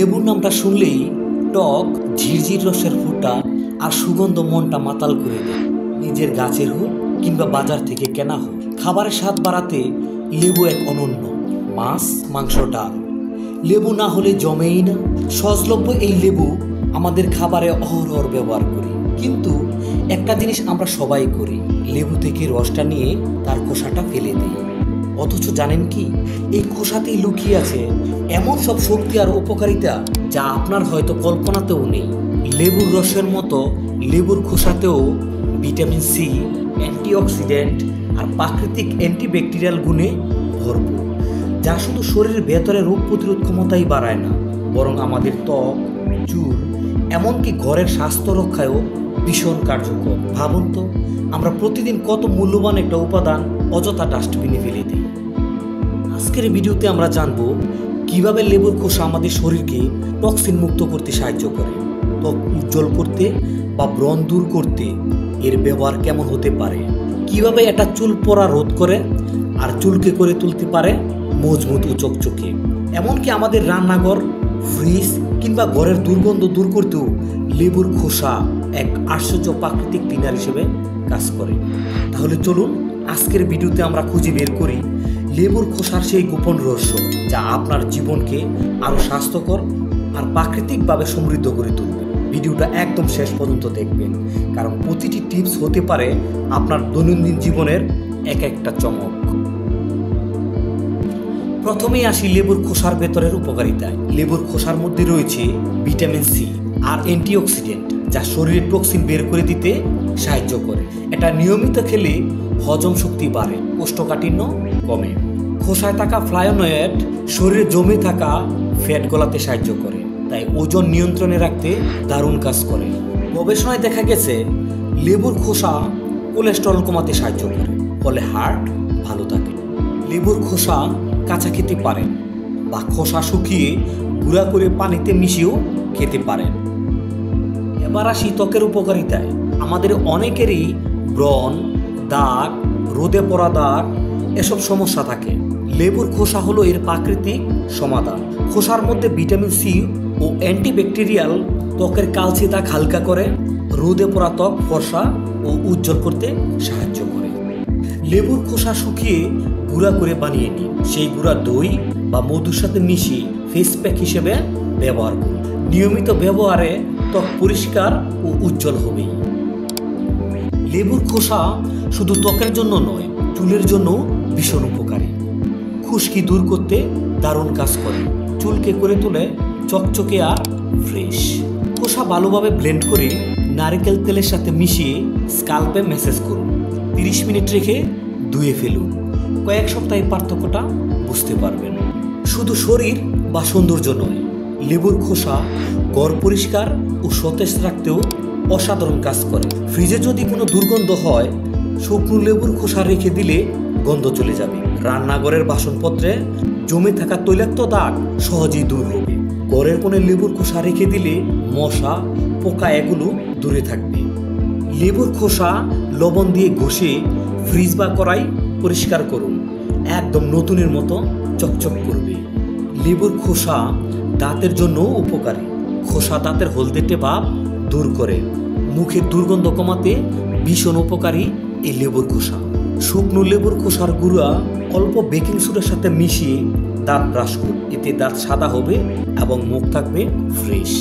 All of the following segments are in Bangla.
লেবুর নামটা শুনলেই টক ঝিরঝির রসের ফোঁটা আর সুগন্ধ মনটা মাতাল করে দেয়। নিজের গাছের হোক কিংবা বাজার থেকে কেনা হোক, খাবারের স্বাদ বাড়াতে লেবু এক অনন্য। মাছ, মাংস, ডাল, লেবু না হলে জমেই না। সহজলভ্য এই লেবু আমাদের খাবারে অহরহ ব্যবহার করি, কিন্তু একটা জিনিস আমরা সবাই করি, লেবু থেকে রসটা নিয়ে তার খোসাটা ফেলে দিই। অথচ জানেন কি, এই খোসাতেই লুকিয়ে আছে এমন সব শক্তি আর উপকারিতা যা আপনার হয়তো কল্পনাতেও নেই। লেবুর রসের মতো লেবুর খোসাতেও ভিটামিন সি, অ্যান্টিঅক্সিডেন্ট আর প্রাকৃতিক অ্যান্টিব্যাকটেরিয়াল গুণে ভরপুর, যা শুধু শরীরের ভেতরে রোগ প্রতিরোধ ক্ষমতাই বাড়ায় না, বরং আমাদের ত্বক, চুল, এমনকি ঘরের স্বাস্থ্য রক্ষায়ও ভীষণ কার্যকর। ভাবুন তো, আমরা প্রতিদিন কত মূল্যবান একটা উপাদান অযথা ডাস্টবিনে ফেলে দিই। আজকের ভিডিওতে আমরা জানবো কিভাবে লেবুর খোসা আমাদের শরীরকে টক্সিন মুক্ত করতে সাহায্য করে, ত্বক উজ্জ্বল করতে বা ব্রণ দূর করতে এর ব্যবহার কেমন হতে পারে, কিভাবে এটা চুল পড়া রোধ করে আর চুলকে করে তুলতে পারে মজবুত ও চকচকে। এমনকি আমাদের রান্নাঘর, ফ্রিজ কিংবা ঘরের দুর্গন্ধ দূর করতেও লেবুর খোসা এক আশ্চর্য প্রাকৃতিক ক্লিনার হিসেবে কাজ করে। তাহলে চলুন আজকের ভিডিওতে আমরা খুঁজে বের করি লেবুর খোসার সেই গোপন রহস্য, যা আপনার জীবনকে আরও স্বাস্থ্যকর আর প্রাকৃতিকভাবে সমৃদ্ধ করে তুলবে। ভিডিওটা একদম শেষ পর্যন্ত দেখবেন, কারণ প্রতিটি টিপস হতে পারে আপনার দৈনন্দিন জীবনের এক একটা চমক। প্রথমেই আসি লেবুর খোসার ভেতরের উপকারিতায়। লেবুর খোসার মধ্যে রয়েছে ভিটামিন সি আর অ্যান্টিঅক্সিডেন্ট, যা শরীরের টক্সিন বের করে দিতে সাহায্য করে। এটা নিয়মিত খেলে হজম শক্তি বাড়ে, কোষ্ঠকাঠিন্য কমে। খোসায় থাকা ফ্লাভোনয়েড শরীরে জমে থাকা ফ্যাট গলাতে সাহায্য করে, তাই ওজন নিয়ন্ত্রণে রাখতে দারুণ কাজ করে। গবেষণায় দেখা গেছে লেবুর খোসা কোলেস্টেরল কমাতে সাহায্য করে, ফলে হার্ট ভালো থাকে। লেবুর খোসা কাঁচা খেতে পারেন বা খোসা শুকিয়ে গুঁড়া করে পানিতে মিশিয়েও খেতে পারেন। এবার আসি ত্বকের উপকারিতায়। আমাদের অনেকেরই ব্রণ, দাগ, রোদে পড়া দাগ এসব সমস্যা থাকে। লেবুর খোসা হলো এর প্রাকৃতিক সমাধান। খোসার মধ্যে ভিটামিন সি ও অ্যান্টিব্যাকটেরিয়াল ত্বকের কালচে দাগ হালকা করে, রোদে পড়া ত্বক ফর্সা ও উজ্জ্বল করতে সাহায্য করে। লেবুর খোসা শুকিয়ে গুঁড়া করে বানিয়ে নিন, সেই গুঁড়া দই বা মধুর সাথে মিশিয়ে ফেস প্যাক হিসেবে ব্যবহার করুন। নিয়মিত ব্যবহারে ত্বক পরিষ্কার ও উজ্জ্বল হবেই। লেবুর খোসা শুধু ত্বকের জন্য নয়, চুলের জন্য ভীষণ উপকারী। খুশকি দূর করতে দারুণ কাজ করে, চুলকে করে তোলে চকচকে আর ফ্রেশ। খোসা ভালোভাবে ব্লেন্ড করে নারকেল তেলের সাথে মিশিয়ে স্কাল্পে ম্যাসেজ করুন। 30 মিনিট রেখে ধুয়ে ফেলুন। কয়েক সপ্তাহে পার্থক্যটা বুঝতে পারবেন। শুধু শরীর বা সৌন্দর্য নয়, লেবুর খোসা ঘর পরিষ্কার ও সতেজ রাখতেও অসাধারণ কাজ করে। ফ্রিজে যদি কোনো দুর্গন্ধ হয়, শুকনো লেবুর খোসা রেখে দিলে গন্ধ চলে যাবে। রান্নাঘরের বাসনপত্রে জমে থাকা তৈলাক্ত দাগ সহজেই দূর হবে। ঘরের কোণে লেবুর খোসা রেখে দিলে মশা, পোকা এগুলো দূরে থাকবে। লেবুর খোসা লবণ দিয়ে ঘষে ফ্রিজ বা কড়াই পরিষ্কার করুন, একদম নতুনের মতো চকচক করবে। লেবুর খোসা দাঁতের জন্য উপকারী। খোসা দাঁতের হলদেটে ভাব দূর করে, মুখের দুর্গন্ধ কমাতে ভীষণ উপকারী এই লেবুর খোসা। শুকনো লেবুর খোসার গুঁড়া অল্প বেকিং সোডার সাথে মিশিয়ে দাঁত ব্রাশ করুন, এতে দাঁত সাদা হবে এবং মুখ থাকবে ফ্রেশ।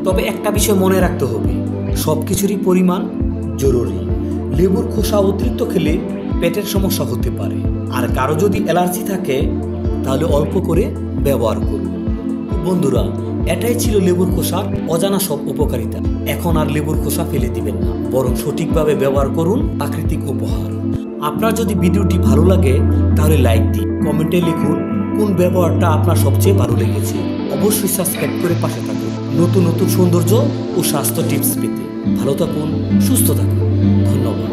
তবে একটা বিষয় মনে রাখতে হবে, সব কিছুরই পরিমাণ জরুরি। লেবুর খোসা অতিরিক্ত খেলে পেটের সমস্যা হতে পারে, আর কারো যদি অ্যালার্জি থাকে তাহলে অল্প করে ব্যবহার করুন। বন্ধুরা, এটাই ছিল লেবুর খোসার অজানা সব উপকারিতা। এখন আর লেবুর খোসা ফেলে দিবেন না, বরং সঠিকভাবে ব্যবহার করুন প্রাকৃতিক উপহার। আপনার যদি ভিডিওটি ভালো লাগে তাহলে লাইক দিন, কমেন্টে লিখুন কোন ব্যবহারটা আপনার সবচেয়ে ভালো লেগেছে। অবশ্যই সাবস্ক্রাইব করে পাশে থাকুন নতুন নতুন সৌন্দর্য ও স্বাস্থ্য টিপস পেতে। ভালো থাকুন, সুস্থ থাকুন। ধন্যবাদ।